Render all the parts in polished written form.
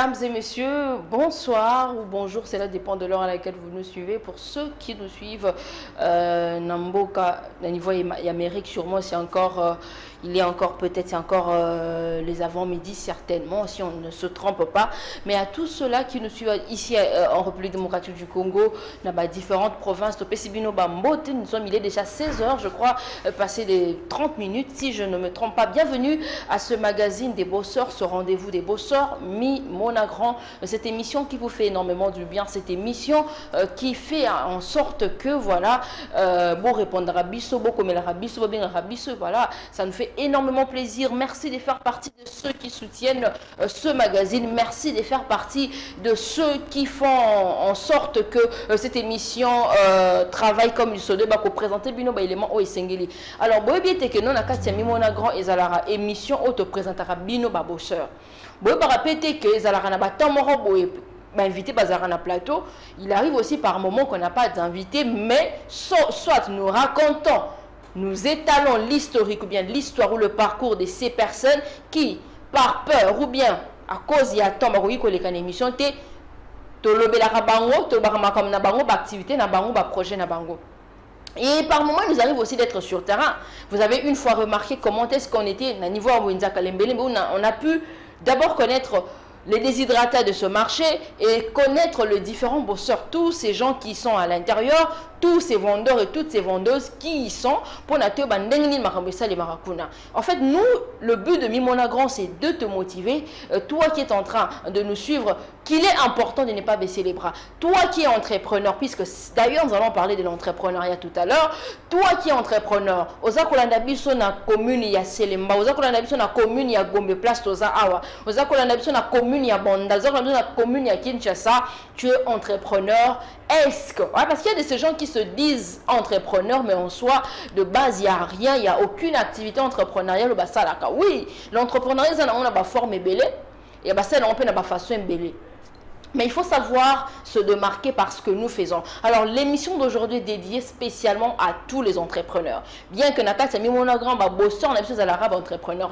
Mesdames et messieurs, bonsoir ou bonjour, cela dépend de l'heure à laquelle vous nous suivez. Pour ceux qui nous suivent, Namboka, au niveau Amérique, sûrement c'est encore, il y a encore peut-être les avant-midi certainement, si on ne se trompe pas. Mais à tous ceux-là qui nous suivent ici en République démocratique du Congo, dans différentes provinces, nous sommes, il est déjà 16 h, je crois, passé les 30 minutes, si je ne me trompe pas. Bienvenue à ce magazine des bosseurs, ce rendez-vous des bosseurs, Monagrand, cette émission qui vous fait énormément du bien, cette émission qui fait en sorte que, voilà, bon répondre à Bisso, bon comme la Bisso, bien Bisso, voilà, ça nous fait énormément plaisir. Merci de faire partie de ceux qui soutiennent ce magazine, merci de faire partie de ceux qui font en sorte que cette émission travaille comme il se doit, pour présenter bino élément au Esengeli. Alors, bon, bien que non, na Katia Monagrand et Zalara émission auto présentera bino bosseur. Bon, par répéter que Zalara n'a pas tant invité Bazara na plateau, il arrive aussi par moment qu'on n'a pas d'invité, mais soit nous racontons, nous étalons l'historique ou bien l'histoire ou le parcours de ces personnes qui, par peur ou bien à cause il y a tant que les émissions te tolobelaka bango, tolobaka comme na bango, activité na bango, projet na bango. Et par moment, il nous arrive aussi d'être sur terrain. Vous avez une fois remarqué comment est-ce qu'on était à niveau où on a pu d'abord connaître les déshydratats de ce marché et connaître les différents bosseurs, tous ces gens qui sont à l'intérieur, tous ces vendeurs et toutes ces vendeuses qui y sont pour en fait, nous, le but de Monagrand, c'est de te motiver, toi qui es en train de nous suivre, qu'il est important de ne pas baisser les bras. Toi qui es entrepreneur, puisque d'ailleurs nous allons parler de l'entrepreneuriat tout à l'heure, toi qui es entrepreneur, Ozakolanda biso na commune ya Selemba, Ozakolanda biso na commune ya Gombe Place Toza Awa, Ozakolanda biso na commune ya Bonda, Ozakolanda biso na commune ya Kinshasa, tu es entrepreneur. Est-ce que, ouais, parce qu'il y a de ces gens qui se disent entrepreneurs, mais en soi, de base, il n'y a rien, il n'y a aucune activité entrepreneuriale au Bassalaka. Oui, l'entrepreneuriat, ça n'a pas forme belée, et ça n'a pas façon belée. Mais il faut savoir se démarquer par ce que nous faisons. Alors, l'émission d'aujourd'hui est dédiée spécialement à tous les entrepreneurs. Bien que Nakata Monagrand ba bosseur, on a besoin de l'arabe entrepreneur.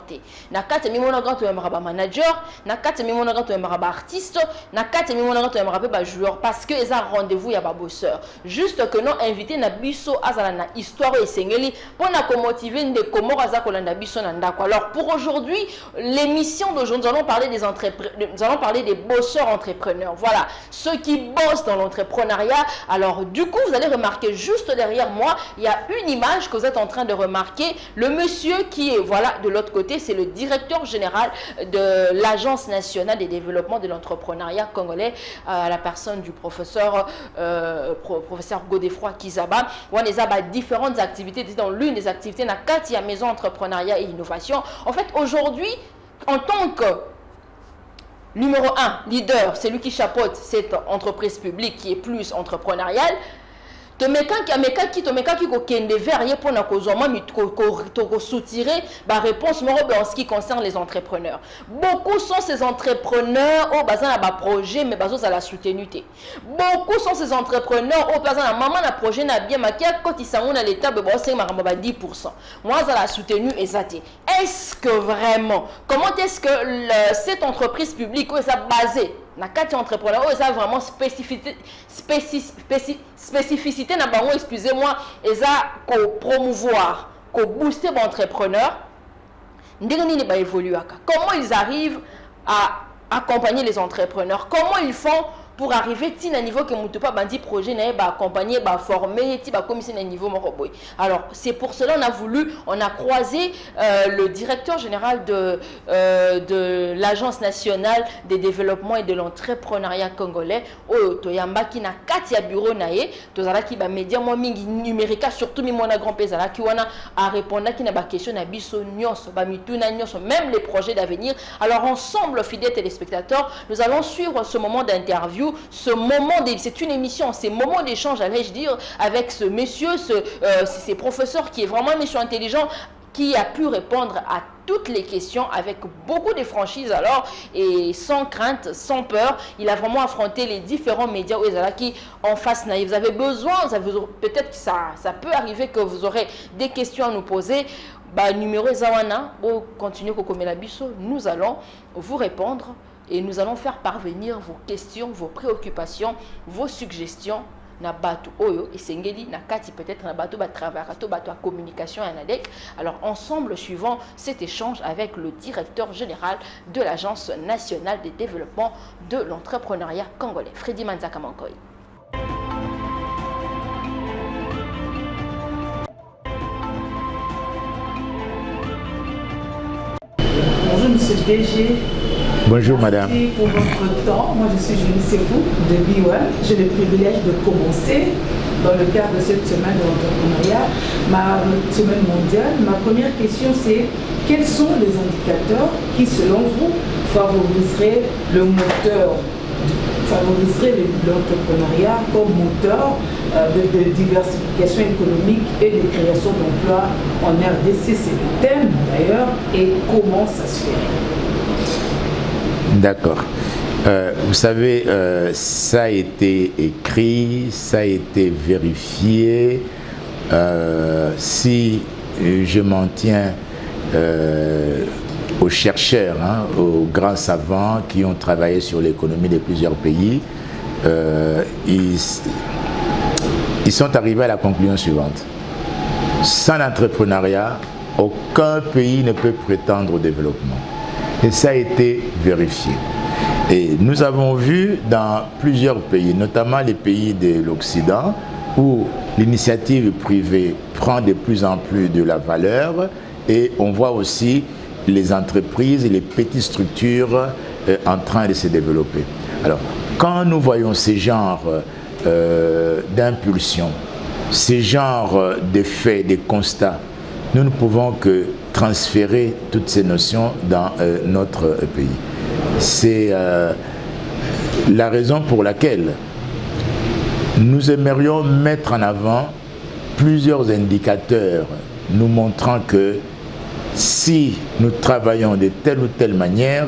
Nakata Monagrand tu es un manager, Nakata Monagrand tu es un artiste, Nakata Monagrand tu es un joueur parce que les rendez-vous il y a pas bosseur. Juste que nous invité na biso azala na histoire et sengeli pour na motiver de comment azakolanda biso nandako. Alors pour aujourd'hui, l'émission d'aujourd'hui nous allons parler des entrepreneurs, nous allons parler des bosseurs entrepreneurs. Voilà, ceux qui bossent dans l'entrepreneuriat. Alors du coup, vous allez remarquer juste derrière moi, il y a une image que vous êtes en train de remarquer. Le monsieur qui est, voilà, de l'autre côté, c'est le directeur général de l'Agence nationale des développements de l'entrepreneuriat congolais, la personne du professeur Godefroy Kizaba. On a différentes activités. Dans l'une des activités, la Katia Maison Entrepreneuriat et Innovation. En fait, aujourd'hui, en tant que numéro 1, leader, c'est lui qui chapeaute cette entreprise publique qui est plus entrepreneuriale. Qui kokende vers ye pour na kozoma ko soutirer ba réponse en ce qui concerne les entrepreneurs. Beaucoup sont ces entrepreneurs au bazan na ba projet mais bazo za la soutenité. Beaucoup sont ces entrepreneurs au bazan na maman na projet na bien makia quand ils sont à l'état de bosser ma 10%. Moi za la soutenu ezati. Est-ce que vraiment comment est-ce que cette entreprise publique est basée na kati entrepreneur ça vraiment spécificité na bango, excusez-moi, et ça ko promouvoir, ko booster mon entrepreneur. Ndengani ba évoluer. Comment ils arrivent à accompagner les entrepreneurs? Comment ils font pour arriver à un niveau que mon pas bandi projet n'a pas accompagné, pas formé, pas commissionné à un niveau moroboy. Alors c'est pour cela on a croisé le directeur général de l'Agence nationale des développements et de l'entrepreneuriat congolais, Toyamba qui n'a Katia bureau naé, tozala qui ba média moi mingi numérique surtout mi mona grand pezala qui wana a répondre qui n'a pas question na biso nyos ba mituna nyos même les projets d'avenir. Alors ensemble fidèles téléspectateurs, nous allons suivre ce moment d'interview. Ce moment, c'est une émission, c'est moment d'échange, allais-je dire, avec ce monsieur, ces professeurs qui est vraiment un monsieur intelligent, qui a pu répondre à toutes les questions avec beaucoup de franchise alors et sans crainte, sans peur. Il a vraiment affronté les différents médias où qui en face naïf. Vous avez besoin, peut-être que ça peut arriver que vous aurez des questions à nous poser. Numéro Zawana, pour continuer Kokomela Bisso, nous allons vous répondre. et nous allons faire parvenir vos questions, vos préoccupations, vos suggestions na batu oyo esengeli na kati peut-être na batu ba travail to batu communication à ANADEC. Alors ensemble suivant cet échange avec le directeur général de l'Agence nationale de développement de l'entrepreneuriat congolais, Freddy Manzaka Mankoy. Bonjour Monsieur le DG. Bonjour Madame. Merci pour votre temps. Moi je suis Julie Sekou de B1. J'ai le privilège de commencer dans le cadre de cette semaine de l'entrepreneuriat, ma semaine mondiale. Ma première question c'est quels sont les indicateurs qui selon vous favoriseraient le moteur, favoriseraient l'entrepreneuriat comme moteur de diversification économique et de création d'emplois en RDC? C'est le thème d'ailleurs, et comment ça se fait? D'accord. Vous savez, ça a été écrit, ça a été vérifié. Si je m'en tiens aux chercheurs, hein, aux grands savants qui ont travaillé sur l'économie de plusieurs pays, ils sont arrivés à la conclusion suivante. Sans l'entrepreneuriat, aucun pays ne peut prétendre au développement. Et ça a été vérifié. Et nous avons vu dans plusieurs pays, notamment les pays de l'Occident, où l'initiative privée prend de plus en plus de la valeur, et on voit aussi les entreprises et les petites structures en train de se développer. Alors, quand nous voyons ces genres d'impulsions, ces genres d'effets, des constats, nous ne pouvons que transférer toutes ces notions dans notre pays. C'est la raison pour laquelle nous aimerions mettre en avant plusieurs indicateurs nous montrant que si nous travaillons de telle ou telle manière,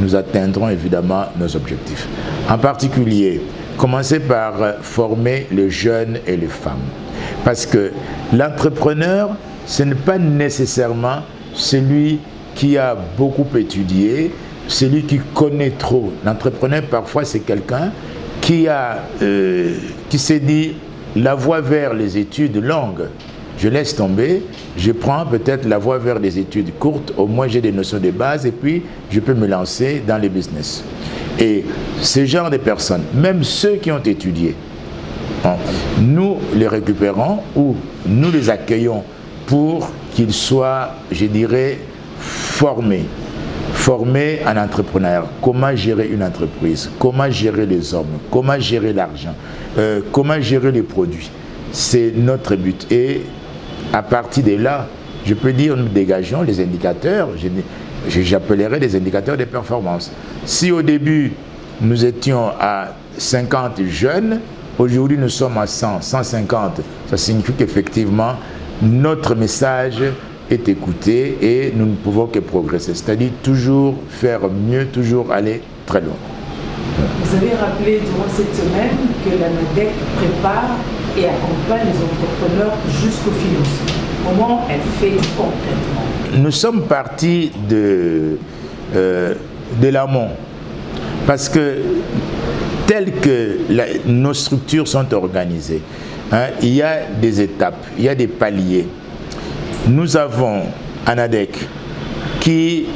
nous atteindrons évidemment nos objectifs. En particulier, commencer par former les jeunes et les femmes. Parce que l'entrepreneur, ce n'est pas nécessairement celui qui a beaucoup étudié, celui qui connaît trop. L'entrepreneur, parfois, c'est quelqu'un qui s'est dit la voie vers les études longues, je laisse tomber, je prends peut-être la voie vers des études courtes, au moins j'ai des notions de base et puis je peux me lancer dans les business. Et ce genre de personnes, même ceux qui ont étudié, nous les récupérons ou nous les accueillons pour qu'ils soient, je dirais, formés en entrepreneuriat. Comment gérer une entreprise, comment gérer les hommes, comment gérer l'argent, comment gérer les produits. C'est notre but. Et à partir de là, je peux dire, nous dégageons les indicateurs, j'appellerais des indicateurs de performance. Si au début, nous étions à 50 jeunes, aujourd'hui nous sommes à 100, 150, ça signifie qu'effectivement, notre message est écouté et nous ne pouvons que progresser. C'est-à-dire toujours faire mieux, toujours aller très loin. Vous avez rappelé durant cette semaine que l'ANADEC prépare et accompagne les entrepreneurs jusqu'au financement. Comment elle fait concrètement? Nous sommes partis de l'amont parce que tel que nos structures sont organisées, hein, il y a des étapes, il y a des paliers. Nous avons ANADEC qui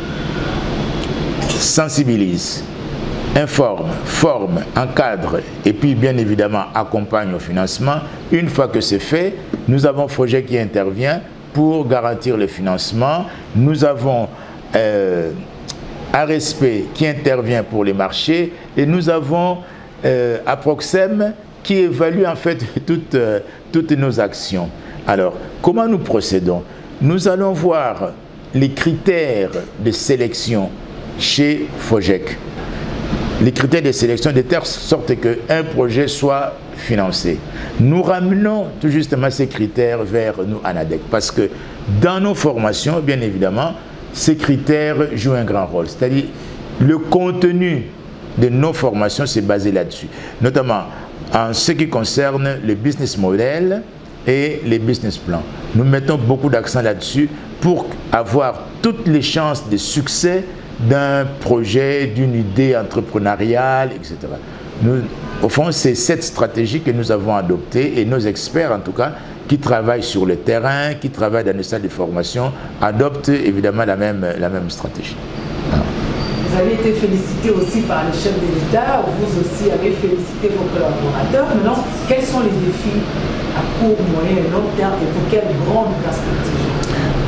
sensibilise, informe, forme, encadre et puis bien évidemment accompagne au financement. Une fois que c'est fait, nous avons Projet qui intervient pour garantir le financement. Nous avons ARESP qui intervient pour les marchés et nous avons Aproxem qui évalue en fait toutes nos actions. Alors, comment nous procédons? Nous allons voir les critères de sélection chez FOGEC. Les critères de sélection de telle sorte qu'un projet soit financé. Nous ramenons tout justement ces critères vers nous, ANADEC, parce que dans nos formations, bien évidemment, ces critères jouent un grand rôle. C'est-à-dire, le contenu de nos formations s'est basé là-dessus, notamment en ce qui concerne le business model et les business plans. Nous mettons beaucoup d'accent là-dessus pour avoir toutes les chances de succès d'un projet, d'une idée entrepreneuriale, etc. Au fond, c'est cette stratégie que nous avons adoptée et nos experts, en tout cas, qui travaillent sur le terrain, qui travaillent dans les salles de formation, adoptent évidemment la même stratégie. Vous avez été félicité aussi par le chef de l'État, vous aussi avez félicité vos collaborateurs. Maintenant, quels sont les défis à court, moyen et long terme et pour quelle grande perspective?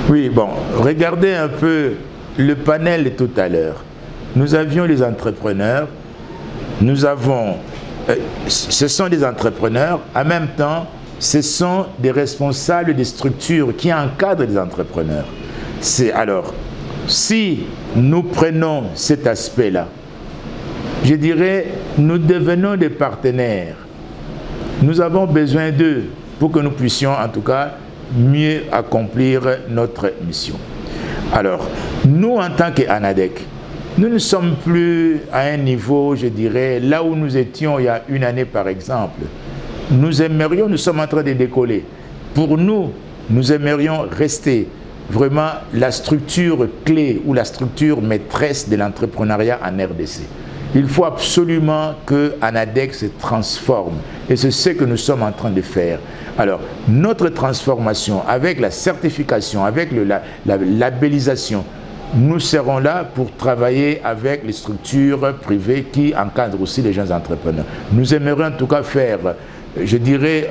Oui, bon, regardez un peu le panel de tout à l'heure. Nous avions les entrepreneurs, nous avons, ce sont des entrepreneurs, en même temps, ce sont des responsables des structures qui encadrent les entrepreneurs. Alors, si nous prenons cet aspect-là, je dirais, nous devenons des partenaires. Nous avons besoin d'eux pour que nous puissions, en tout cas, mieux accomplir notre mission. Alors, nous, en tant qu'ANADEC, nous ne sommes plus à un niveau, je dirais, là où nous étions il y a une année, par exemple. Nous aimerions, nous sommes en train de décoller. Pour nous, nous aimerions rester vraiment la structure clé ou la structure maîtresse de l'entrepreneuriat en RDC. Il faut absolument que ANADEC se transforme et c'est ce que nous sommes en train de faire. Alors, notre transformation avec la certification, avec la labellisation, nous serons là pour travailler avec les structures privées qui encadrent aussi les jeunes entrepreneurs. Nous aimerions en tout cas faire, je dirais,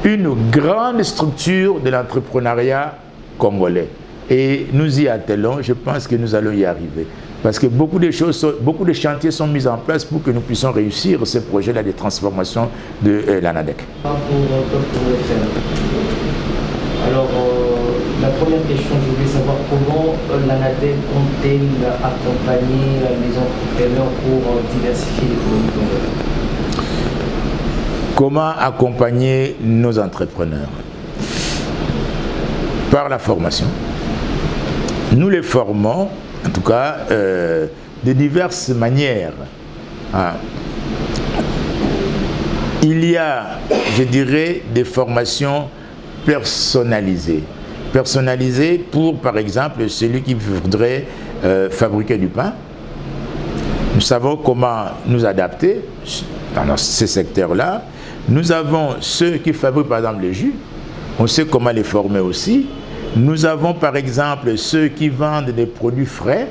une grande structure de l'entrepreneuriat congolais. Et nous y attelons, je pense que nous allons y arriver. Parce que beaucoup de chantiers sont mis en place pour que nous puissions réussir ce projet-là de transformation de l'ANADEC. Alors, la première question, je voulais savoir comment l'ANADEC compte-t-elle accompagner les entrepreneurs pour diversifier l'économie congolaise? Comment accompagner nos entrepreneurs? Par la formation. Nous les formons, en tout cas, de diverses manières. Il y a, je dirais, des formations personnalisées. Personnalisées pour, par exemple, celui qui voudrait fabriquer du pain. Nous savons comment nous adapter dans ces secteurs-là. Nous avons ceux qui fabriquent, par exemple, les jus. On sait comment les former aussi. Nous avons, par exemple, ceux qui vendent des produits frais.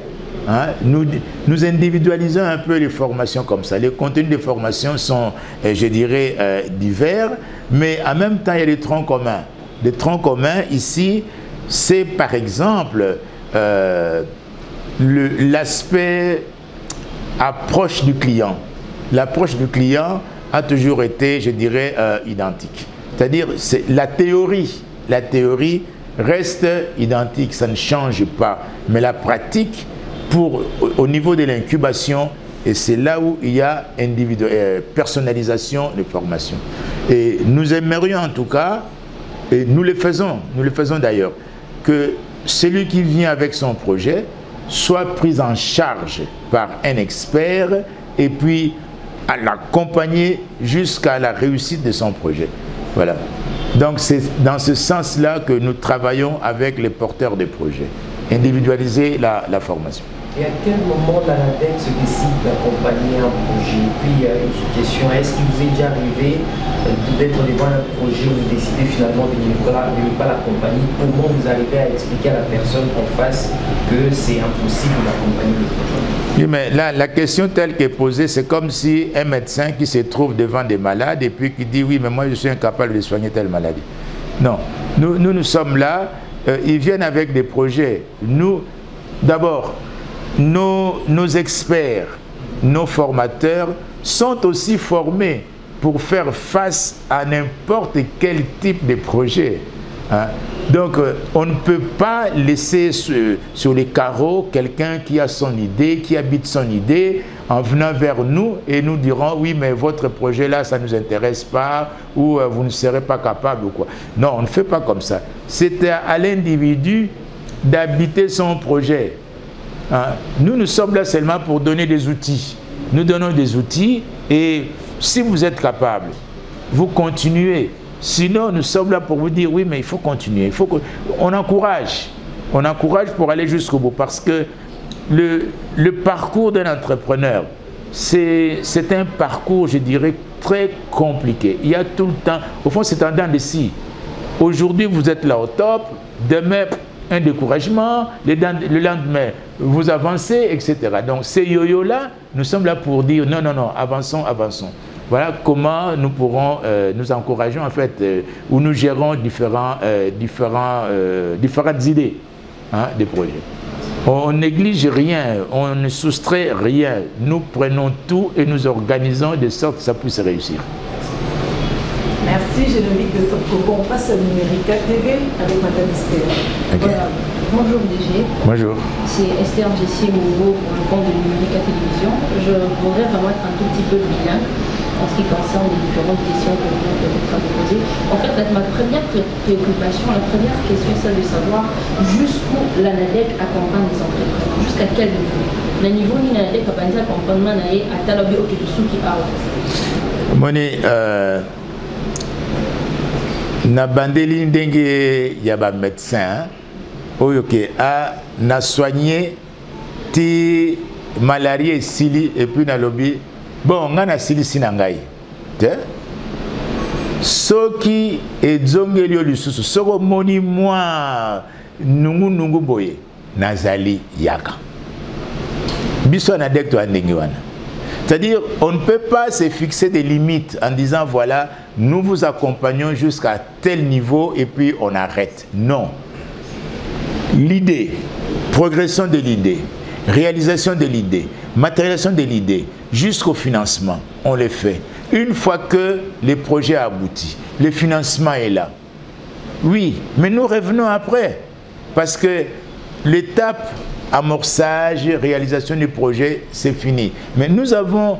Nous individualisons un peu les formations comme ça. Les contenus des formations sont, je dirais, divers, mais en même temps, il y a des troncs communs. Les troncs communs, ici, c'est, par exemple, l'aspect approche du client. L'approche du client a toujours été, je dirais, identique. C'est-à-dire, la théorie reste identique, ça ne change pas. Mais la pratique, au niveau de l'incubation, et c'est là où il y a personnalisation des formations. Et nous aimerions en tout cas, et nous le faisons d'ailleurs, que celui qui vient avec son projet soit pris en charge par un expert et puis à l'accompagner jusqu'à la réussite de son projet. Voilà. Donc c'est dans ce sens-là que nous travaillons avec les porteurs de projets. Individualiser la formation. Et à quel moment l'ANADEC se décide d'accompagner un projet? Puis une sous-question, est-ce qu'il vous est déjà arrivé d'être devant un projet où vous décidez finalement de ne pas l'accompagner? Comment vous arrivez à expliquer à la personne en face que c'est impossible d'accompagner le projet? Oui, mais là, la question telle qu'elle est posée, c'est comme si un médecin qui se trouve devant des malades et puis qui dit « oui, mais moi je suis incapable de soigner telle maladie ». Non, nous sommes là, ils viennent avec des projets. Nous, d'abord, nos experts, nos formateurs sont aussi formés pour faire face à n'importe quel type de projet. Donc, on ne peut pas laisser sur les carreaux quelqu'un qui a son idée, qui habite son idée, en venant vers nous et nous dirons « oui, mais votre projet là, ça ne nous intéresse pas » ou « vous ne serez pas capable » ou quoi. Non, on ne fait pas comme ça. C'est à l'individu d'habiter son projet. Nous sommes là seulement pour donner des outils. Nous donnons des outils et si vous êtes capable, vous continuez. Sinon, nous sommes là pour vous dire, oui, mais il faut continuer. On encourage pour aller jusqu'au bout parce que le parcours d'un entrepreneur, c'est un parcours, je dirais, très compliqué. Il y a tout le temps, au fond, c'est un dent de scie. Aujourd'hui, vous êtes là au top, demain, un découragement, le lendemain, vous avancez, etc. Donc, ces yo-yo-là, nous sommes là pour dire non, non, non, avançons, avançons. Voilà comment nous pourrons, nous encourageons en fait, ou nous gérons différentes idées des projets. On néglige rien, on ne soustrait rien. Nous prenons tout et nous organisons de sorte que ça puisse réussir. Merci, Génomique de Top Coco. On passe à Numérica TV avec Madame Esther. Okay. Voilà. Bonjour DG. Bonjour. C'est Esther Jessie Mouveau pour le compte de Numérica Télévision. Je voudrais vraiment être un tout petit peu bilingue en ce qui concerne les différentes questions que vous avez posées. En fait, ma première préoccupation, la première question, c'est de savoir jusqu'où l'ANADEC accompagne les entrepreneurs. Jusqu'à quel niveau? Le niveau ni l'ANADEC accompagnement à Talobi au Kitusuki Awa. Moni, na bandeli ndenge ya ba médecin oyo ke a na soigné ti malaria esili et puis na lobi bon nga na sili sinangai te soki ezongeli yo lisusu soko moni mwa nungu boye nazali yaka biso na dek to andenge wana. C'est-à-dire, on ne peut pas se fixer des limites en disant, voilà, nous vous accompagnons jusqu'à tel niveau et puis on arrête. Non. L'idée, progression de l'idée, réalisation de l'idée, matérialisation de l'idée, jusqu'au financement, on le fait. Une fois que le projet a abouti, le financement est là. Oui, mais nous revenons après. Parce que l'étape amorçage, réalisation du projet, c'est fini. Mais nous avons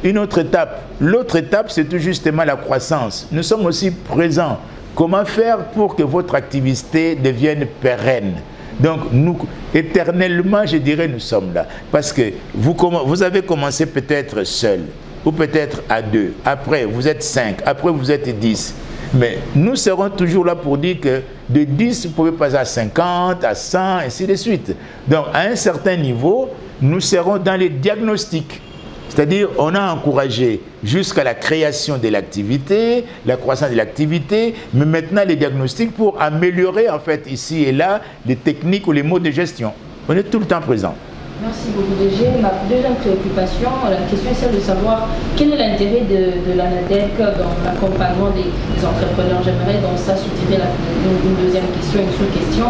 une autre étape. L'autre étape, c'est tout justement la croissance. Nous sommes aussi présents. Comment faire pour que votre activité devienne pérenne? Donc, nous, éternellement, je dirais, nous sommes là. Parce que vous avez commencé peut-être seul, ou peut-être à 2. Après, vous êtes 5. Après, vous êtes 10. Mais nous serons toujours là pour dire que de 10, vous pouvez passer à 50, à 100, ainsi de suite. Donc, à un certain niveau, nous serons dans les diagnostics. C'est-à-dire, on a encouragé jusqu'à la création de l'activité, la croissance de l'activité, mais maintenant les diagnostics pour améliorer, en fait, ici et là, les techniques ou les modes de gestion. On est tout le temps présent. Merci beaucoup DG. Ma deuxième préoccupation, la question est celle de savoir quel est l'intérêt de l'ANADEC dans l'accompagnement des entrepreneurs. J'aimerais dans ça soutirer une deuxième question, une sous-question.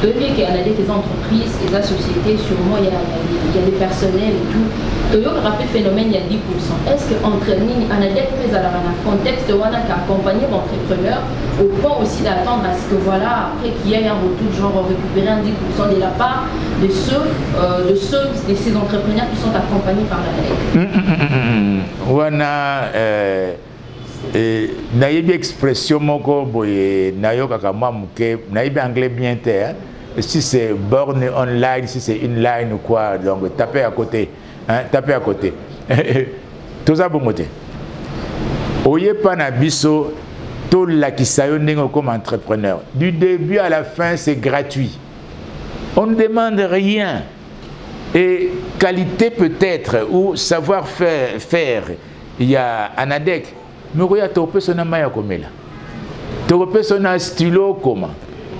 Donné qu'il y a des entreprises et des sociétés, sûrement il y a des personnels et tout. Il y a un phénomène, il y a 10%. Est-ce qu'entre l'ANADEC mais à un contexte où on a accompagné l'entrepreneur au point aussi d'attendre à ce que voilà, après qu'il y ait un retour, genre récupérer un 10% de la part de ces entrepreneurs qui sont accompagnés par l'ANADEC. Wana naïbi expression moko boye nayokaka mwa muke naïbi anglais bien terre. Si c'est borne online, si c'est inline ou quoi, donc tapez à côté. Hein, tapez à côté. Tout ça pour monter. Oye panabiso, tout la qui comme entrepreneur. Du début à la fin, c'est gratuit. On ne demande rien. Et qualité peut-être, ou savoir-faire, il y a ANADEC. Mais il y a tout personne maya comme là. Tout personne stylo comme,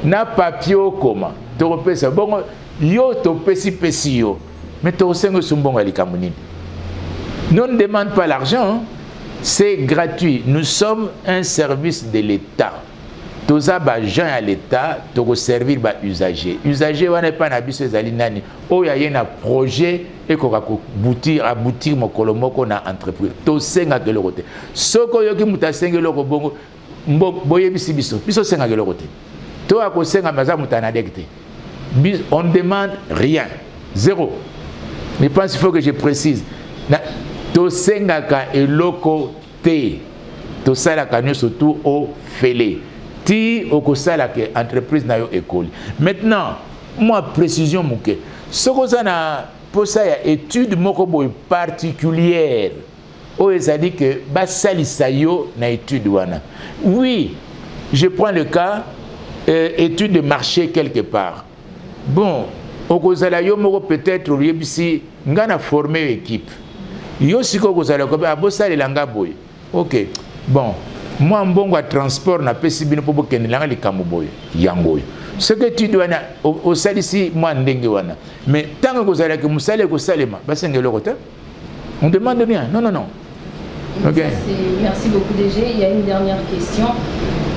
na papier comme, tout personne bon yo to pesi yo. Mais tout sengo sumbongo alikamunini. Nous ne demandons pas l'argent, c'est gratuit. Nous sommes un service de l'État. Tout ça gens à l'État, tout servir ba usager. Usager on n'est pas na biso ezali nani. Oh ya un projet et qu'on va aboutir mon kolomoko na entreprise. Tout senga de l'autre côté. Soko yoki mutasenga loko bongo boye biso senga de l'autre côté. Toi à ko senga maza mutana dekte. On ne demande rien. Zéro. Mais je pense qu'il faut que je précise. Tout senga ka eloko te. Tout ça la kanyo surtout au félé. Ti okosala ke entreprise na yo école. Maintenant, moi précision mouke. Ce que ça na pour ça y a étude moko boy particulière. O ça dit que ba salisa yo na étude wana. Oui, je prends le cas étude de marché quelque part. Bon, okozala yo moko peut-être oyebisi nga na former équipe yo siko kozala ko ba bosalela nga boye ok bon moi mbongo à transport na pesi bino po bokendelanga likambo boye yango oyo ce que tu dois au salisi moi ndenge wana mais tant que kozala que musale ko salema basengelo ko te on demande rien non non non ok merci beaucoup DG. Il y a une dernière question.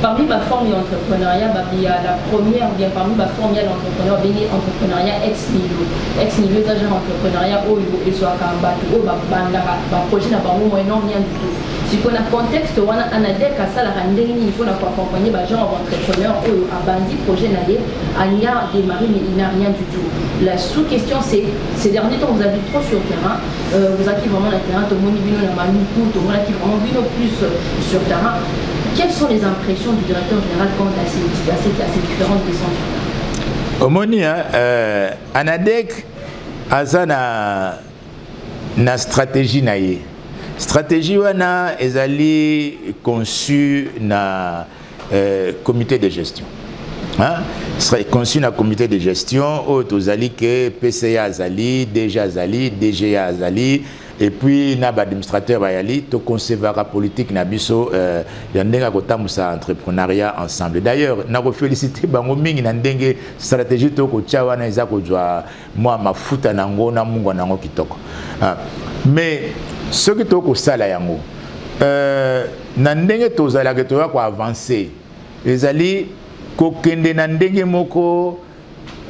Parmi ma forme d'entrepreneuriat, il y a la première, bien parmi ma forme d'entrepreneuriat ex-niveau. Ex-niveau, c'est un entrepreneuriat où il soit un bateau, un projet n'a pas moins non rien du tout. Si on a contexte, on a un adèque à ça, il faut accompagner les gens entrepreneurs ou un bandit projet n'a rien démarré, mais il n'a rien du tout. La sous-question, c'est ces derniers temps, vous avez trop sur le terrain, vous avez vraiment le terrain, tout le monde vient dans le coup, tout le monde qui vraiment vient plus sur le terrain. Quelles sont les impressions du directeur général quant à ces différentes descentes? Omoni, Anadek, a na stratégie naïe. Stratégie wana ezali conçue na comité de gestion. Serait conçu na comité de gestion où tozali que PCA azali, DGA azali, DGA azali. Et puis, na administrateur bayali, to concevra politique na biso yandenga kotamusa entrepreneuriat ensemble. D'ailleurs, na ko féliciter bango mingi na ndenge stratégie to ko tchawa na eza ko jwa moi mafuta nango na mungo nango kitoko. Mais ce que to ko sala yango na ndenge to zala ke to ko avancer. Ezali ko kende na ndenge moko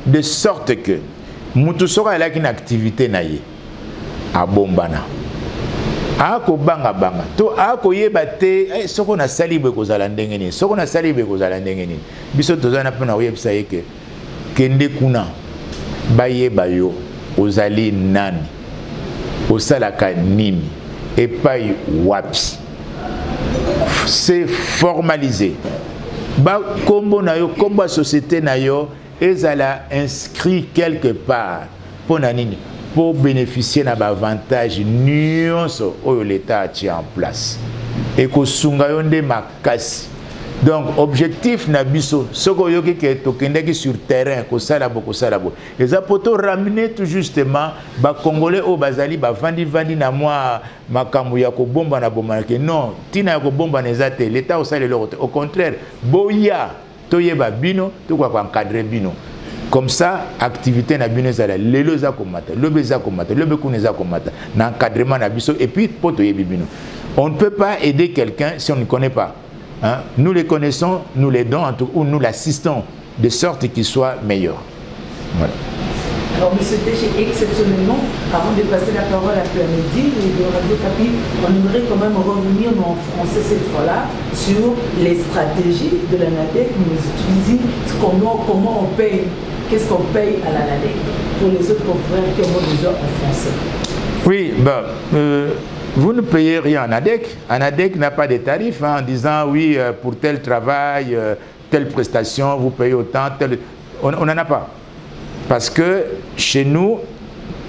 de sorte que mutu soka la une activité na ye. Abombana ako banga banga to ako yeba te soko na sali be kozala ndenge ni soko na sali be kozala ndenge ni biso tozana pena oyebisa yeke kende kuna bayeba yo ozali nani osalaka nini epai wapi c'est formalisé ba kombo na yo kombo société na yo ezala inscrit quelque part pona nini pour bénéficier d'un avantage nuance où l'État a mis en place. Et que Sungayonde Makasi. Donc, objectif Nabiso, ce que tu sur terrain, que ça là-bas, et ça peut ramener tout justement, les Congolais au Bazali, vandi na moi, Makamu Yako Bomba na Bomba, non, Tina Yako Bomba Nezate, l'État au salaire l'autre. Au contraire, Boya, Toyeba Bino, tout quoi encadrer Bino. Comme ça, activité na bino zala lelo za komata, lobe za komata, lobe kuneza komata, na encadrement na biso et puis poto yebi bino. On ne peut pas aider quelqu'un si on ne connaît pas. Hein? Nous les connaissons, nous l'aidons ou nous l'assistons de sorte qu'il soit meilleur. Voilà. Alors, M. Téché, exceptionnellement, avant de passer la parole à Plamedi et de Radio Kapi, on aimerait quand même revenir en français cette fois-là sur les stratégies de la NADEC. Nous utilisons comment on paye. Qu'est-ce qu'on paye à la NADEC pour les autres confrères qui ont besoin en français? Oui, vous ne payez rien en ADEC. En ADEC n'a pas de tarifs en disant oui, pour tel travail, telle prestation, vous payez autant. On n'en a pas. Parce que chez nous,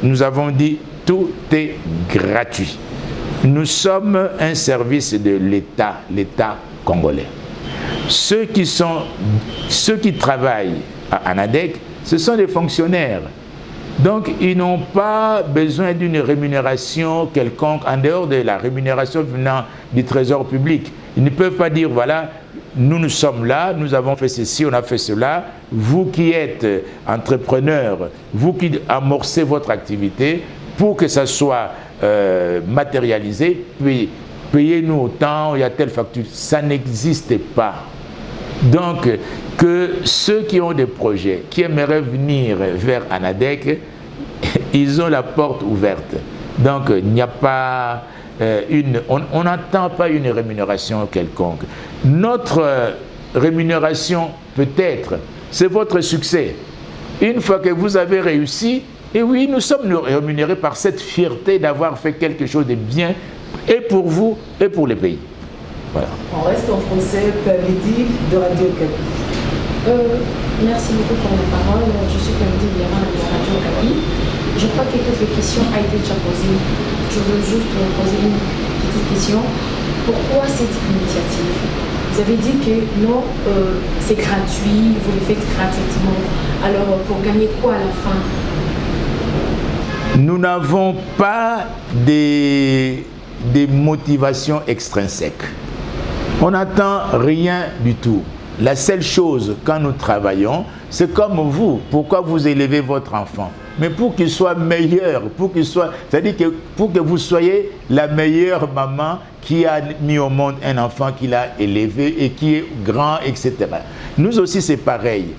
nous avons dit tout est gratuit. Nous sommes un service de l'État, l'État congolais. Ceux qui travaillent à ANADEC, ce sont des fonctionnaires. Donc, ils n'ont pas besoin d'une rémunération quelconque en dehors de la rémunération venant du trésor public. Ils ne peuvent pas dire, voilà, nous sommes là, nous avons fait ceci, on a fait cela. Vous qui êtes entrepreneur, vous qui amorcez votre activité, pour que ça soit matérialisé, puis payez-nous autant, il y a telle facture. Ça n'existe pas. Donc, que ceux qui ont des projets, qui aimeraient venir vers ANADEC, ils ont la porte ouverte. Donc, il n'y a pas on n'entend pas une rémunération quelconque. Notre rémunération, peut-être, c'est votre succès. Une fois que vous avez réussi, et oui, nous sommes rémunérés par cette fierté d'avoir fait quelque chose de bien, et pour vous, et pour le pays. Voilà. On reste en français, Plamedi de Radio Kapi. Merci beaucoup pour la parole. Je suis Plamedi de Radio Kapi. Je crois que quelques questions ont été déjà posées. Je veux juste poser une petite question. Pourquoi cette initiative? Vous avez dit que non, c'est gratuit, vous le faites gratuitement. Alors, pour gagner quoi à la fin? Nous n'avons pas des motivations extrinsèques. On n'attend rien du tout. La seule chose, quand nous travaillons, c'est comme vous. Pourquoi vous élevez votre enfant? Mais pour qu'il soit meilleur, c'est-à-dire que pour que vous soyez la meilleure maman qui a mis au monde un enfant qu'il a élevé et qui est grand, etc. Nous aussi, c'est pareil.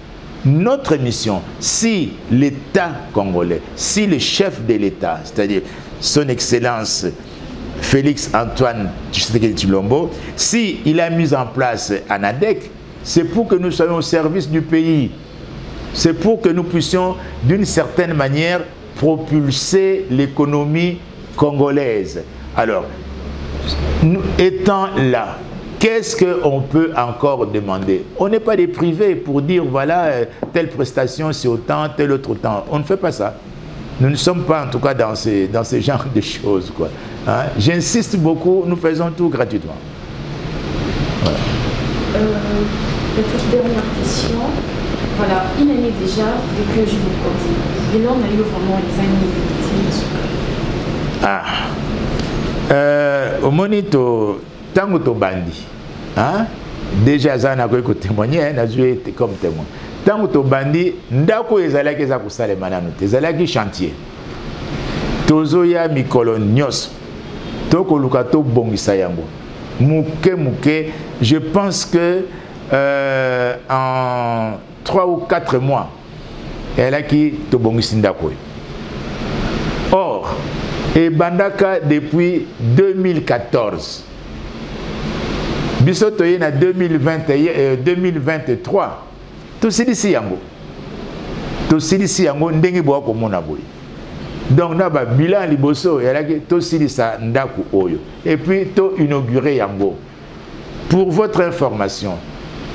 Notre mission, si l'État congolais, si le chef de l'État, c'est-à-dire son Excellence Félix Antoine Tshisekedi Tshilombo, si il a mis en place ANADEC, c'est pour que nous soyons au service du pays. C'est pour que nous puissions, d'une certaine manière, propulser l'économie congolaise. Alors, nous étant là, qu'est-ce qu'on peut encore demander? On n'est pas des privés pour dire, voilà, telle prestation c'est autant, tel autre autant. On ne fait pas ça. Nous ne sommes pas, en tout cas, dans ce genre de choses, quoi. Hein? J'insiste beaucoup, nous faisons tout gratuitement. Voilà. La toute dernière question. Voilà, une année déjà depuis que je vous connais. Et là, on a eu vraiment les années. Au monito, tango to bandi. Hein? Déjà, ça n'a pas témoigné, n'a joué comme témoin. Tango to bandi, ndako ezalaki za kusalema nanu te, ezalaki chantier. Tozo ya mikolo nyos. Toko luka to bongisa yango. Muke, je pense que en 3 ou 4 mois, elle a qui tobongisi ndako. Or, et Bandaka depuis 2014. Bisoto en 2023. Tout silisi yango. Tout silisi yango ndenge bo ko mona boy. Donc na ba bilan liboso elle a qui to silisa ndako oyo. Et puis to inauguré yango. Pour votre information,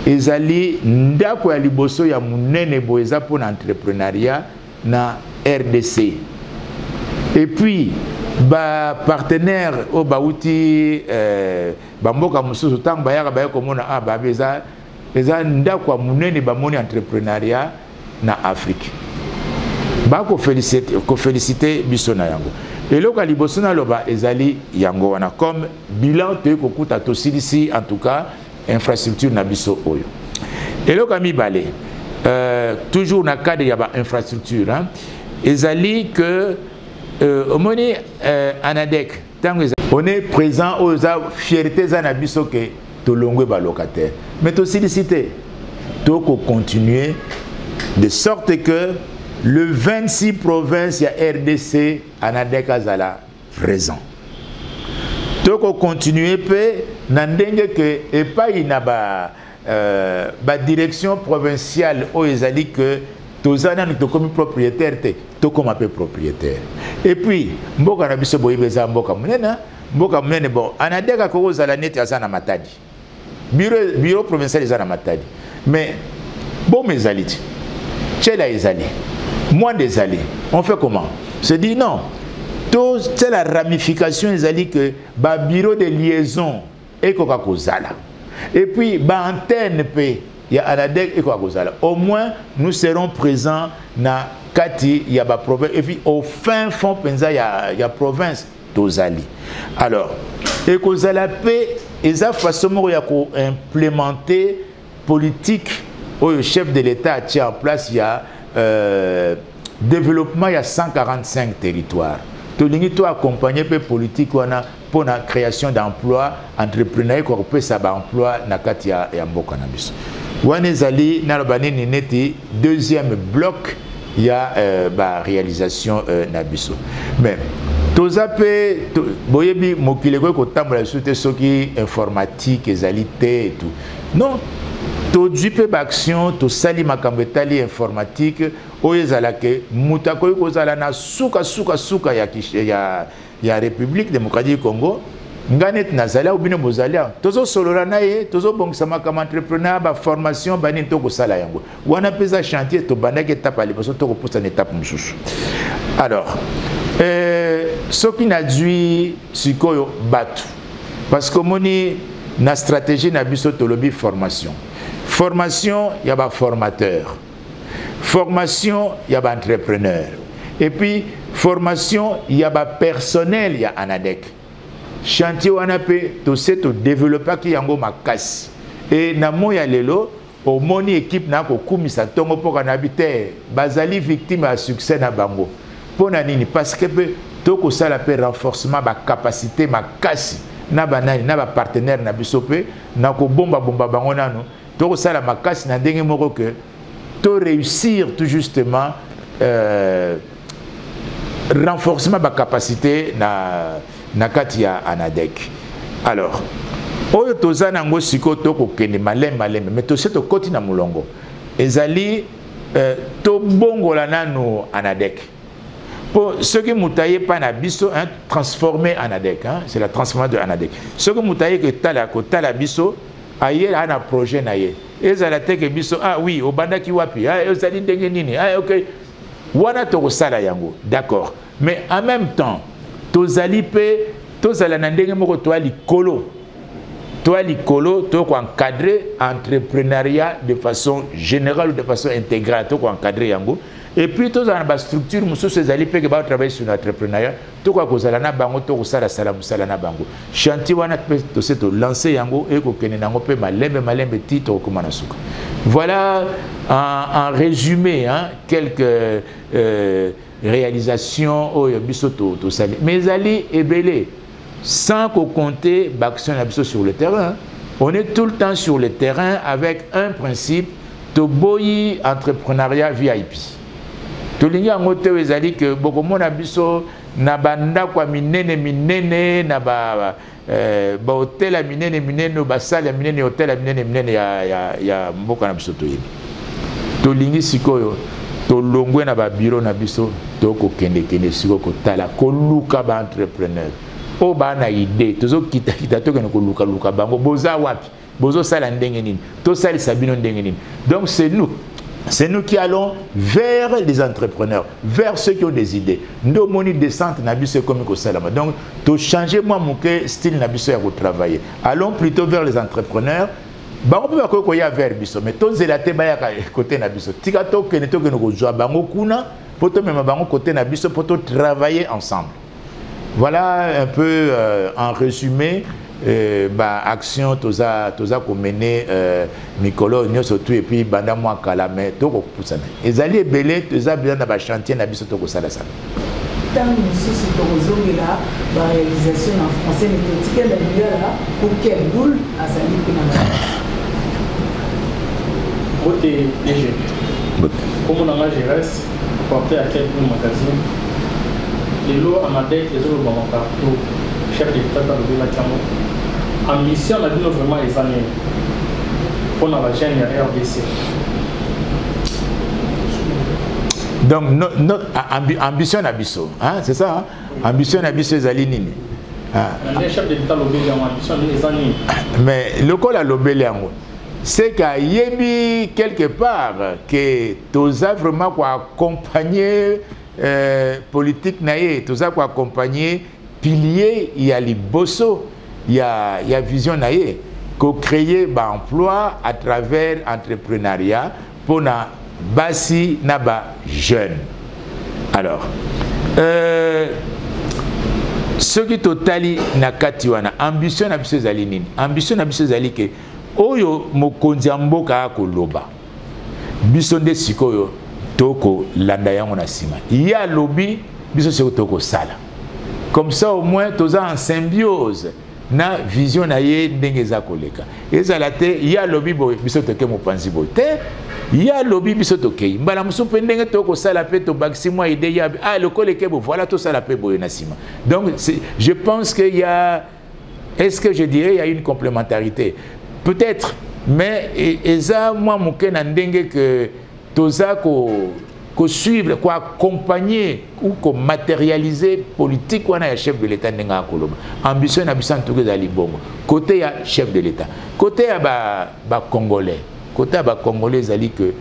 ezali ndako ya liboso ya munene boeza pour l'entrepreneuriat na RDC. Et puis ba partenaire au bauti bamboka mususu tang bayaka bayako mona ba beza eza ndako munene ba moni entrepreneuriat na Afrique. Ba ko féliciter biso na yango. Et là, liboso na loba ezali yango wana comme bilan te ko kuta to silisi en tout cas infrastructure na biso oyo. Et là kami balé toujours na cadre ya ba infrastructure hein ezali que au moni ANADEC on est présent aux fierté za na biso que to longwe ba locataire mais to silicité to ko continuer de sorte que le 26 provinces ya RDC ANADEC azala présent. Toko continuer pe na ndenge que et pas ina ba direction provinciale o ezali que tozana ni to comme propriétaire te to comme peu propriétaire. Et puis mboka na biso boyebeza mboka munena bon ANADEC ko zala net azana matadi. Bureau provincial ezana matadi. Mais bon mezaliti. Chela ezali. Moins des allées. On fait comment? Se dit non. C'est la ramification ezali que ba bureau de liaison et Coca-Cola. Et puis ba antenne p il y a ANADEC et Coca-Cola. Au moins nous serons présents na kati il y a ba province et puis au fin fond penza il y a province tozali. Alors et Coca-Cola p eza façon ya ko implémenter politique au chef de l'État a tient en place il y a développement, il y a 145 territoires. Tu as accompagné les politiques pour la création d'emplois, entrepreneurs qui ont ça emploi na katia et ambo cannabis. Wanezali nalobani nineti deuxième bloc il y a réalisation nabiso. Mais tozape boyebi mokile ko tambola soute soki informatique ezalité et tout. Non. To dupe action to sali makambetali informatique oyezala ke mutako kozala na suka ya République démocratique du Congo nganet nazala ubine mozalia tozo solola naye tozo bongisa makama entrepreneur ba formation bani to ko sala yango wana pesa chantier to bandaki étape liboso to ko posa une étape mususu. Alors ce qui n'a dû sikoyo batu parce que moni na stratégie na biso tolobi formation. Formation, il y a ba formateur. Formation, il y a ba entrepreneur. Et puis formation, il y a ba personnel, il y a ANADEC. Chantier wana pe to se to développer ki yango makasi. Et na moya lelo au moni équipe na ko kumisa tongo poka na bité bazali victime à succès na bango. Pona nini parce que pe to ko sala pe renforcement ba capacité makasi na banani na ba partenaire na biso pe na ko bomba bango nanu to ko sala makasi na ndenge moko que to réussir tout justement renforcement ba capacité na kati ya ANADEC. Alors oyo toza nango siko to ko kende malembe mais to se to koti na mulongo ezali to bongola nanu ANADEC pour ceux qui moutaillent pas na biso hein, transformer ANADEC hein, c'est la transformation de ANADEC ceux qui moutaillent que tala biso aye a un projet na ye ezala te que biso ah oui obanda ki wapi ah ezali ndenge nini ah OK wana to ko sala yango d'accord mais en même temps tozali pe tozala na ndenge moko to ali kolo toi l'icolo, toi encadrer entrepreneuriat de façon générale ou de façon intégrale, toi encadrer yango. Et puis toi dans la structure, monsieur ces alliés qui va travailler sur l'entrepreneuriat, toi quoi que na bango, toi sala na bango. Chantier wana to se to lancer yango et ko kene nango pe malembe titre comment na suka. Voilà en résumé hein, quelques réalisations au biso to sali. Mais ali ebelé sans compter l'action sur le terrain. On est tout le temps sur le terrain avec un principe de boyi entrepreneuriat VIP. Tout le monde a dit que beaucoup de monde a biso na banda kwa minene na ba hôtel a minene ba salle a minene hôtel a minene ya mboka na biso to yebi. To lingi sikoyo to longwe na ba bureau na biso to ko kende siko ko tala ko luka ba entrepreneur. O ba na idée tozo kita to ke ko luka bango boza wapi bozo sala ndenge nini to sali sabino ndenge nini. Donc c'est nous qui allons vers les entrepreneurs, vers ceux qui ont des idées. Nous moni descente na biso comme ko salama. Donc to changer moi mon style na biso ya ko travailler. Allons plutôt vers les entrepreneurs. Bango pe ko ya vers biso mais to zelate ba ya côté na biso. Tika to ke ko joa bango kuna poto même bango côté na biso poto travailler ensemble. Voilà un peu en résumé action toza ko mener mikolo nyo surtout et puis banda moi kala mais to ko pusana ezali belé toza bien na ba chantier na biso to ko sala ça tant monsieur c'est tozongela ba réalisation en français mais tika la biala pour quelle boule azali kuna côté DG comme on a géré porté à quel magazine et l'eau ANADEC les autres bon partout chef d'État dans le village ambition la vie vraiment les années pour la chaîne RDC. Donc notre ambition abisso hein c'est ça hein? Ambition abisso zali nini les chefs d'État l'obéli en ambition les années mais le col à l'obéli en c'est qu'à yebi quelque part que toza vraiment quoi accompagner politique naïe, tout ça pour accompagner pilier, il y a les bossos, il y a vision naïe, qu'on crée emploi à travers l'entrepreneuriat pour na basi naba jeune. Alors, ce qui totali na katiwana ambition na biso zali nini? Ambition na biso zali ke oyo mokonzi mboka koloba. Biso nde sikoyo toko landa yango na sima ya lobby biso se toko sala comme ça au moins toza en symbiose na vision na ye ndenge za koleka ezala te ya lobby boy biso toke mopanzi boy te ya lobby biso toke mbala musupe ndenge toko sala pe to bakisi moi idée ya le koleke bo voilà to sala pe boy na sima. Donc je pense que il y a est-ce que je dirais il y a une complémentarité peut-être mais eza moi moke na ndenge que toza ko suivre ko accompagner ou ko matérialiser politique wana ya chef de l'État ndenga koloba ambition na bisan tout ezali bongo côté ya chef de l'État côté ya ba congolais côté ya ba congolais ezali que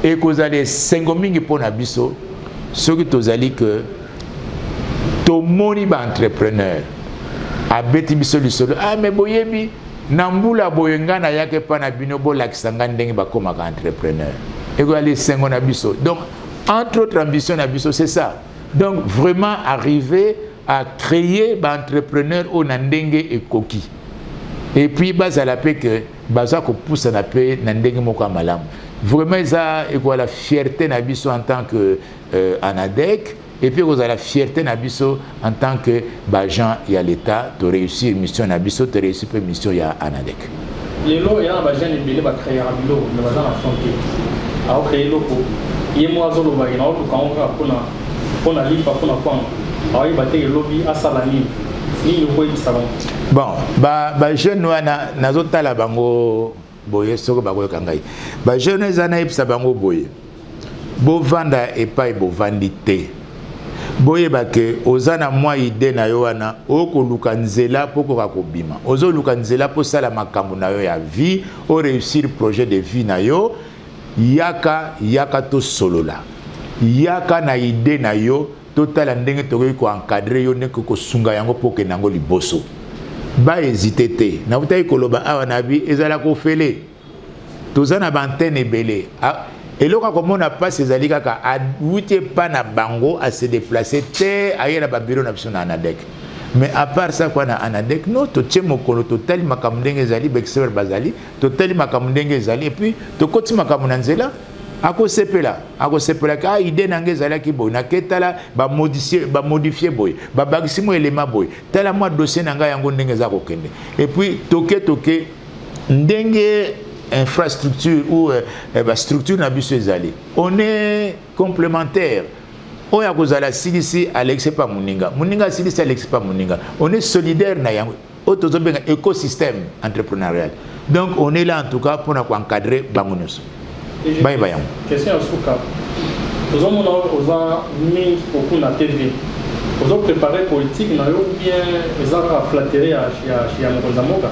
et kozali sengo mingi pona biso soki tozali que to moni ba entrepreneur abeti biso lisolo ah mais boyebi Nambula boyenga na yake pa na binobo lakisanga ndenge bakoma ka entrepreneur. Et vous allez sengo na biso. Donc entre autres ambitions na biso c'est ça. Donc vraiment arriver à créer ba entrepreneur au nandenge et koki. Et puis bas à la paix que baza ko pousse na paix nandenge moko malam. Vraiment ça et quoi la fierté na biso en tant que ANADEC. Et puis vous avez la fierté Nabiso en tant que Bajan et à l'État de réussir mission Nabiso, de réussir une mission à ANADEC. Les lots, il y a un Bajan et Bélé va créer un lot, mais Bajan a fronté. Alors créer le pot. Il y a moi zolo bagay, on a pour a libre pour la pomme. Alors il va te lobby à Salami. Ni le boy salon. Bon, jeune nous na zota la bango boye soko bango kangai. Jeune zana ipsa bango boye. Bo vanda et pas bo vandité. Boye bake ozana mwa ide na yo wana oko luka nzela poko kakobima ozo luka nzela po sala makambo na yo ya vie o réussir projet de vie na yo yaka to solola yaka na ide na yo totala ndenge tokoki ko encadrer yo ne ko sunga yango poke nango liboso ba hésiter te na utai koloba awa na bi ezala ko fele tozana bantene belé. Et là, comme on n'a pas ces alliés, à outil pas na bango à se déplacer, ailleurs à bureau national ANADEC. Mais à part ça, quoi, na ANADEC, non, tu tiens mon colo total, ma kamdenge zali, bexer bazali, total ma kamdenge zali, et puis tu côté ma kamunanzela, à cause sepela, car idée n'ange zala qui boy, na ketala, ba modifier boy, ba bagisimo élément boy, tel à moi dossier n'anga yango ndenge za kokende. Et puis toke ndenge infrastructure ou structure na biso ezali on est complémentaire oya kozala silisi Alex pa muninga silisi Alex pa muninga on est solidaire na yango otozobenga écosystème entrepreneurial donc on est là en tout cas pour encadrer bango nyonso bye bye question à souka tozomona oza mingi beaucoup na TV ozo préparer politique na yo bien ezara flatterer ya mokonza moka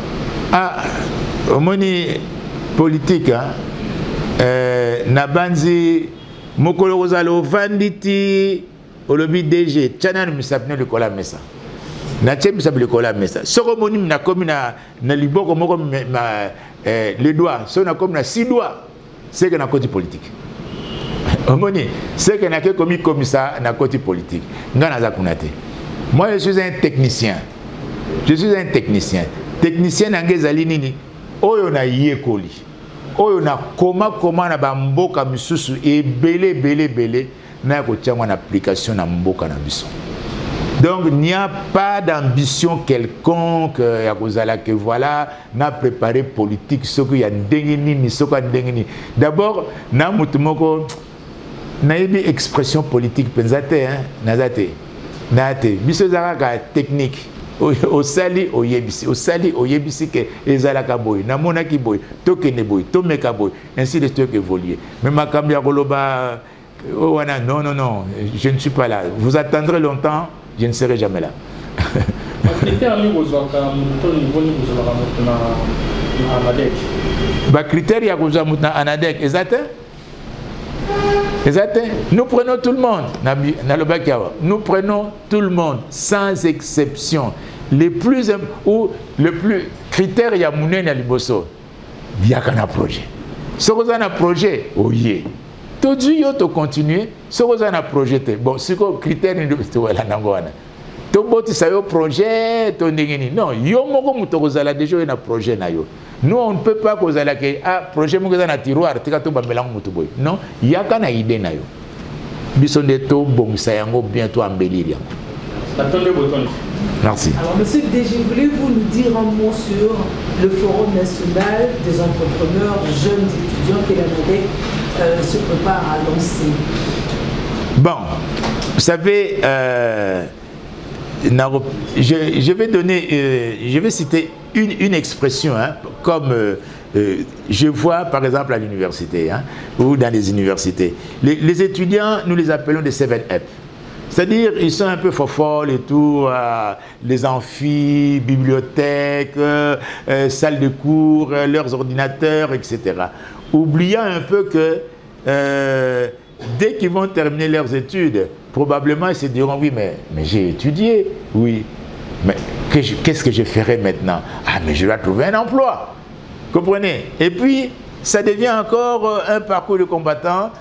omoni politique nabanzi mokolo kozalo vanditi olobi DG chana misapne le kola mesa na tche misapne le kola mesa soko moni na komi na liboko moko les doigts so na komi na 6 doigts c'est que na côté politique omoni c'est que na ke komi ça na côté politique ngana za kunate moi je suis un technicien technicien ngezali nini oyo na yekoli oyo na koma na bamboka misusu et belé na ko tia en application na mboka na biso. Donc il n'y a pas d'ambition quelconque ya kozala que voilà na préparé politique ce que ya ndengini ni soko ndengini. D'abord na mutu moko na yebi expression politique penzate nazate nate biso zaka technique au sali au yebisi que ezalaka boy na monaki boy tokene boy tomeka boy ainsi de suite évoluer mais ma kambia koloba wana non je ne suis pas là vous attendrez longtemps je ne serai jamais là ba critère ya kozwa mutna ANADEC exact. Nous prenons tout le monde. Nous prenons tout le monde, sans exception. Le plus critère, il y a mouné na liboso. Il y a qu'un projet. Ce qu'on a un projet, oui. Tout Dieu to continuer. Ce qu'on a un projet, bon, ce qu'on critère, c'est la nangwana. To boti sa yo projet, to ndengeni. Non, yo moko mutokozala déjà un projet na yo. Nous, on ne peut pas causer la projet dans tiroir, non, il y a qu'un idée. Bisonneto, bon, ça y est, bientôt embellir. Merci. Alors, monsieur DG, voulez-vous nous dire un mot sur le Forum national des entrepreneurs jeunes étudiants que l'ANADEC se prépare à lancer? Bon, vous savez, je vais citer une expression, comme je vois par exemple à l'université ou dans les universités. Les étudiants, nous les appelons des 7F. C'est-à-dire, ils sont un peu folles et tout, les amphis, bibliothèques, salles de cours, leurs ordinateurs, etc. Oubliant un peu que dès qu'ils vont terminer leurs études, probablement ils se diront, oui, mais j'ai étudié, oui. Mais qu'est-ce que je ferai maintenant? Ah, mais je dois trouver un emploi. Comprenez? Et puis, ça devient encore un parcours de combattant.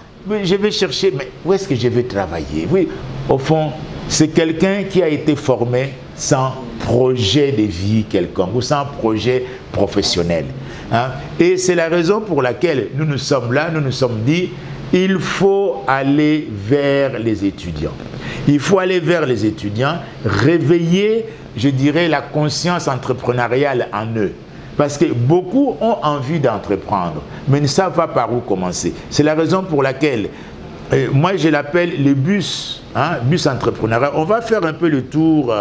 Je vais chercher, mais où est-ce que je vais travailler? Oui, au fond, c'est quelqu'un qui a été formé sans projet de vie quelconque ou sans projet professionnel. Hein? Et c'est la raison pour laquelle nous nous sommes là, nous nous sommes dit, il faut aller vers les étudiants. Il faut aller vers les étudiants, réveiller, je dirais, la conscience entrepreneuriale en eux. Parce que beaucoup ont envie d'entreprendre, mais ne savent pas par où commencer. C'est la raison pour laquelle, moi je l'appelle le bus, hein, bus entrepreneurial. On va faire un peu le tour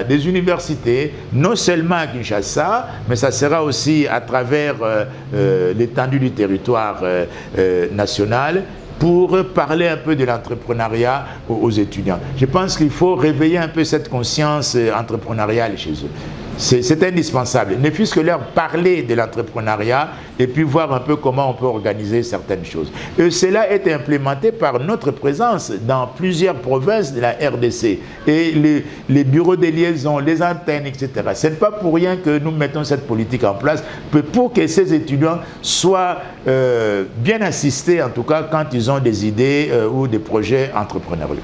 des universités, non seulement à Kinshasa, mais ça sera aussi à travers l'étendue du territoire national, pour parler un peu de l'entrepreneuriat aux étudiants. Je pense qu'il faut réveiller un peu cette conscience entrepreneuriale chez eux. C'est indispensable, ne fût-ce que leur parler de l'entrepreneuriat et puis voir un peu comment on peut organiser certaines choses. Et cela est implémenté par notre présence dans plusieurs provinces de la RDC et les bureaux de liaison, les antennes, etc. Ce n'est pas pour rien que nous mettons cette politique en place pour que ces étudiants soient bien assistés, en tout cas quand ils ont des idées ou des projets entrepreneuriaux.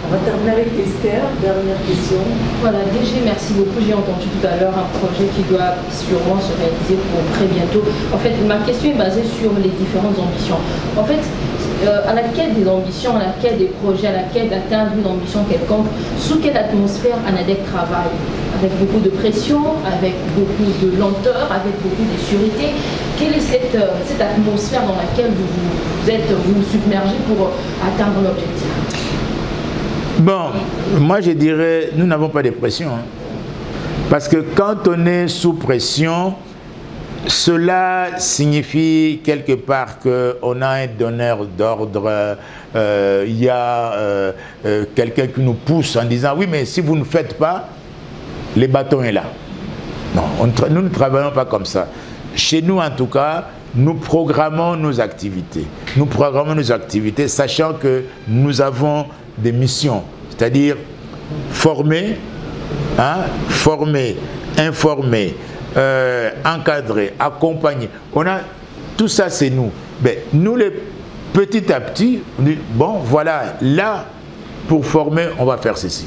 On va terminer avec Esther, dernière question. Voilà, DG, merci beaucoup. J'ai entendu tout à l'heure un projet qui doit sûrement se réaliser pour très bientôt. En fait, ma question est basée sur les différentes ambitions. En fait, à la quête des ambitions, à la quête des projets, à la quête d'atteindre une ambition quelconque, sous quelle atmosphère ANADEC travaille? Avec beaucoup de pression, avec beaucoup de lenteur, avec beaucoup de sûreté. Quelle est cette atmosphère dans laquelle vous vous submergez pour atteindre l'objectif? Bon, moi je dirais, nous n'avons pas de pression. Hein. Parce que quand on est sous pression, cela signifie quelque part qu'on a un donneur d'ordre, il y a quelqu'un qui nous pousse en disant « Oui, mais si vous ne faites pas, les bâtons est là. » Non, nous ne travaillons pas comme ça. Chez nous, en tout cas, nous programmons nos activités. Nous programmons nos activités, sachant que nous avons des missions, c'est-à-dire former, hein, former, informer, encadrer, accompagner. On a tout ça, c'est nous. Mais nous, petit à petit, on dit, bon, voilà, là, pour former, on va faire ceci.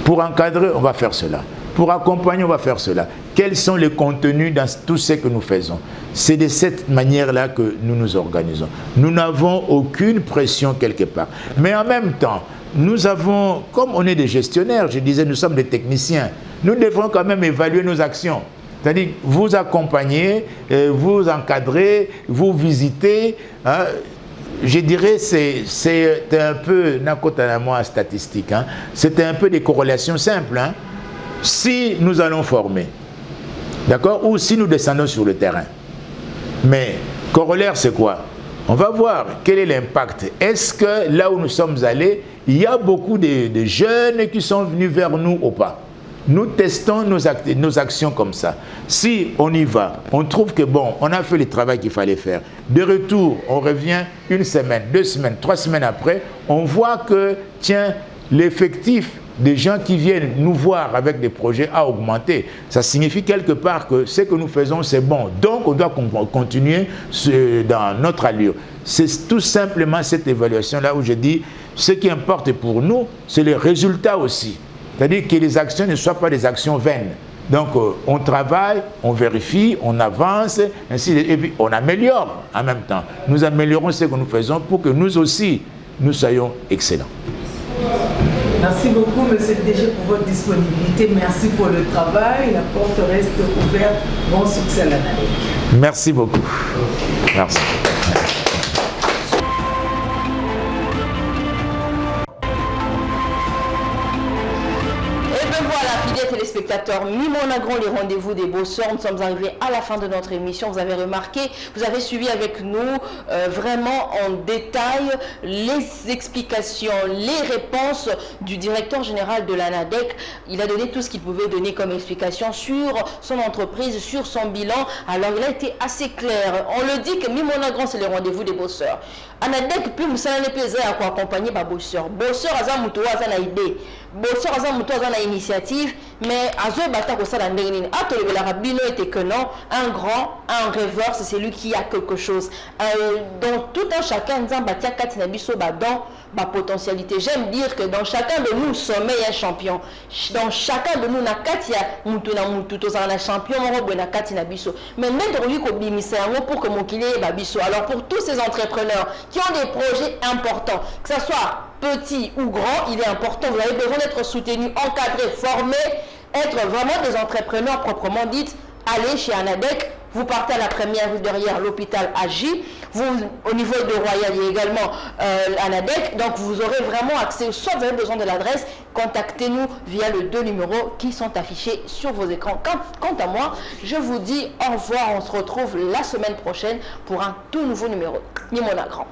Pour encadrer, on va faire cela. Pour accompagner, on va faire cela. Quels sont les contenus dans tout ce que nous faisons? C'est de cette manière-là que nous nous organisons. Nous n'avons aucune pression quelque part. Mais en même temps, nous avons, comme on est des gestionnaires, je disais, nous sommes des techniciens, nous devons quand même évaluer nos actions. C'est-à-dire, vous accompagnez, vous encadrez, vous visitez. Hein, je dirais, c'est un peu, nakotanamo statistique, hein, c'est un peu des corrélations simples. Hein. Si nous allons former, d'accord, ou si nous descendons sur le terrain. Mais corollaire, c'est quoi? On va voir quel est l'impact. Est-ce que là où nous sommes allés, il y a beaucoup de jeunes qui sont venus vers nous ou pas? Nous testons nos actions comme ça. Si on y va, on trouve que bon, on a fait le travail qu'il fallait faire. De retour, on revient une semaine, 2 semaines, 3 semaines après, on voit que, tiens, l'effectif des gens qui viennent nous voir avec des projets a augmenté. Ça signifie quelque part que ce que nous faisons, c'est bon. Donc, on doit continuer dans notre allure. C'est tout simplement cette évaluation-là où je dis, ce qui importe pour nous, c'est les résultats aussi. C'est-à-dire que les actions ne soient pas des actions vaines. Donc, on travaille, on vérifie, on avance, ainsi, et puis on améliore en même temps. Nous améliorons ce que nous faisons pour que nous aussi, nous soyons excellents. Merci beaucoup, monsieur le DG, pour votre disponibilité. Merci pour le travail. La porte reste ouverte. Bon succès à l'ANADEC. Merci beaucoup. Merci. Téléspectateurs, Mimona-Grand, les rendez-vous des bosseurs. Nous sommes arrivés à la fin de notre émission. Vous avez remarqué, vous avez suivi avec nous vraiment en détail les explications, les réponses du directeur général de l'ANADEC. Il a donné tout ce qu'il pouvait donner comme explication sur son entreprise, sur son bilan. Alors il a été assez clair. On le dit que Mimona-Grand, c'est le rendez-vous des bosseurs. ANADEC, puis Moussala n'est pas à accompagner par bosseurs. Bosseurs, Azamuto, Azanaïde. bosseur aza muto aza na initiative mais azoyebata kosala ndenge nini atolobelaka bino ete que non, un grand, un rêveur, c'est celui qui a quelque chose. Dans tout un chacun nzambe atia kati na biso badon ba potentialité. J'aime dire que dans chacun de nous sommet un champion. Dans chacun de nous na kati ya mutu na mutu tozala na champion moko boye na kati na biso. Mais mettre lui ko bimisa yango pour que mokili ba biso. Alors pour tous ces entrepreneurs qui ont des projets importants, que ça soit petit ou grand, il est important. Vous avez besoin d'être soutenu, encadré, formé, être vraiment des entrepreneurs proprement dites. Allez chez Anadec, vous partez à la première rue derrière l'hôpital Agi. Vous, au niveau de Royal, il y a également Anadec. Donc vous aurez vraiment accès, soit vous avez besoin de l'adresse, contactez-nous via les 2 numéros qui sont affichés sur vos écrans. Quant à moi, je vous dis au revoir. On se retrouve la semaine prochaine pour un tout nouveau numéro. Ni mon grand.